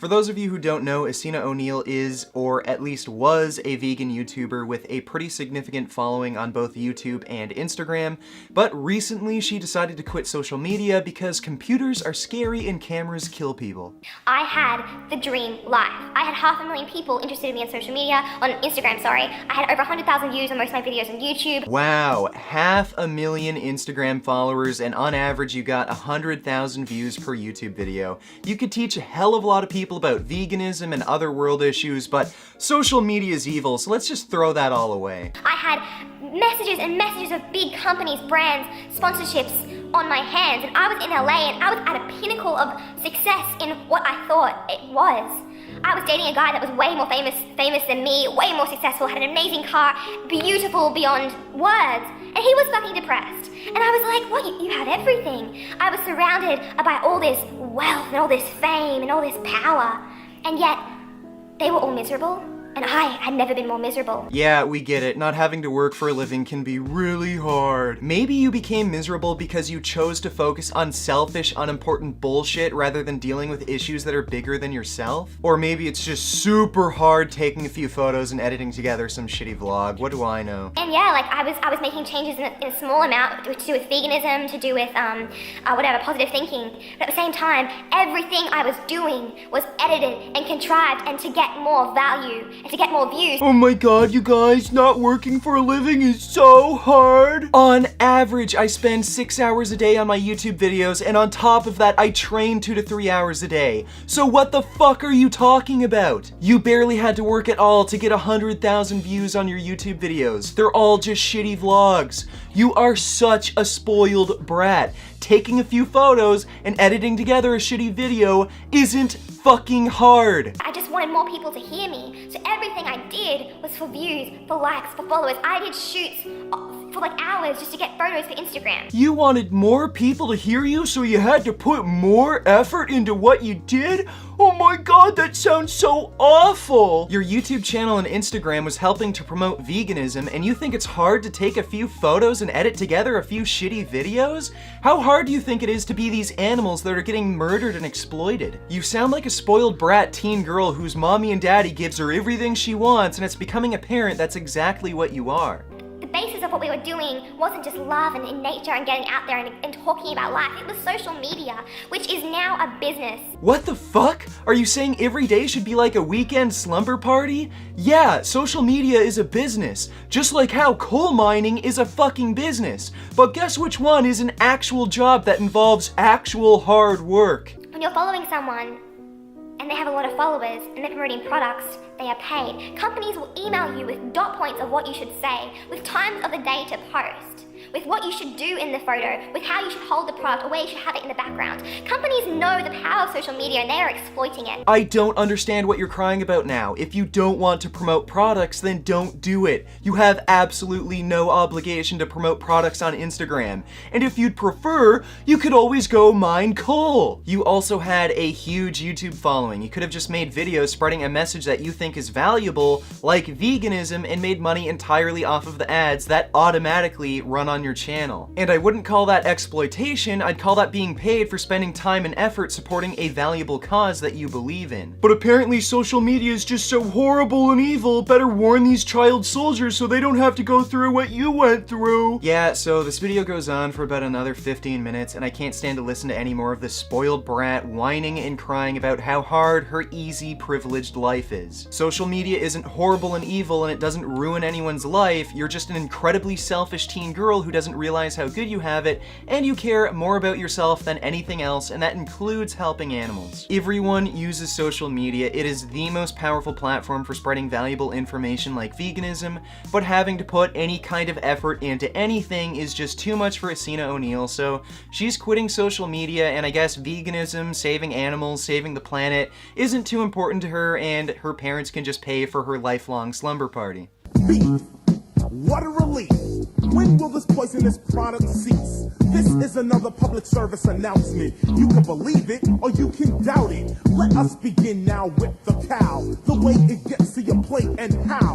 For those of you who don't know, Essena Neill is, or at least was, a vegan YouTuber with a pretty significant following on both YouTube and Instagram, but recently she decided to quit social media because computers are scary and cameras kill people. I had the dream life. I had 500,000 people interested in me on social media, on Instagram, sorry. I had over 100,000 views on most of my videos on YouTube. Wow, 500,000 Instagram followers, and on average you got 100,000 views per YouTube video. You could teach a hell of a lot of people about veganism and other world issues, but social media is evil, so let's just throw that all away. I had messages and messages of big companies, brands, sponsorships on my hands, and I was in LA and I was at a pinnacle of success in what I thought it was. I was dating a guy that was way more famous than me, way more successful, had an amazing car, beautiful beyond words, and he was fucking depressed. And I was like, what, you have everything. I was surrounded by all this wealth and all this fame and all this power, and yet they were all miserable. And I had never been more miserable. Yeah, we get it. Not having to work for a living can be really hard. Maybe you became miserable because you chose to focus on selfish, unimportant bullshit rather than dealing with issues that are bigger than yourself? Or maybe it's just super hard taking a few photos and editing together some shitty vlog. What do I know? And yeah, like I was making changes in a small amount to do with veganism, to do with whatever, positive thinking. But at the same time, everything I was doing was edited and contrived and to get more value. And to get more views. Oh my god, you guys, not working for a living is so hard. On average, I spend 6 hours a day on my YouTube videos, and on top of that, I train 2 to 3 hours a day. So what the fuck are you talking about? You barely had to work at all to get 100,000 views on your YouTube videos. They're all just shitty vlogs. You are such a spoiled brat. Taking a few photos and editing together a shitty video isn't fucking hard. I just wanted more people to hear me, so everything I did was for views, for likes, for followers. I did shoots for like hours just to get photos for Instagram. You wanted more people to hear you, so you had to put more effort into what you did? Oh my god, that sounds so awful! Your YouTube channel and Instagram was helping to promote veganism, and you think it's hard to take a few photos and edit together a few shitty videos? How hard do you think it is to be these animals that are getting murdered and exploited? You sound like a spoiled brat teen girl whose mommy and daddy gives her everything she wants, and it's becoming apparent that's exactly what you are. The basis of what we were doing wasn't just love and in nature and getting out there and talking about life. It was social media, which is now a business. What the fuck? Are you saying every day should be like a weekend slumber party? Yeah, social media is a business, just like how coal mining is a fucking business. But guess which one is an actual job that involves actual hard work? When you're following someone, and they have a lot of followers, and they're promoting products, they are paid. Companies will email you with dot points of what you should say, with times of the day to post, with what you should do in the photo, with how you should hold the product, or where you should have it in the background. Companies know the power of social media and they are exploiting it. I don't understand what you're crying about now. If you don't want to promote products, then don't do it. You have absolutely no obligation to promote products on Instagram. And if you'd prefer, you could always go mine coal. You also had a huge YouTube following. You could have just made videos spreading a message that you think is valuable, like veganism, and made money entirely off of the ads that automatically run on your channel. And I wouldn't call that exploitation, I'd call that being paid for spending time and effort supporting a valuable cause that you believe in. But apparently social media is just so horrible and evil, better warn these child soldiers so they don't have to go through what you went through. Yeah, so this video goes on for about another 15 minutes, and I can't stand to listen to any more of this spoiled brat whining and crying about how hard her easy, privileged life is. Social media isn't horrible and evil, and it doesn't ruin anyone's life. You're just an incredibly selfish teen girl who doesn't realize how good you have it, and you care more about yourself than anything else, and that includes helping animals. Everyone uses social media. It is the most powerful platform for spreading valuable information like veganism, but having to put any kind of effort into anything is just too much for Essena Neill, so she's quitting social media, and I guess veganism, saving animals, saving the planet isn't too important to her, and her parents can just pay for her lifelong slumber party. Beef. What a relief. When will this poisonous product cease? This is another public service announcement. You can believe it or you can doubt it. Let us begin now with the cow. The way it gets to your plate and how.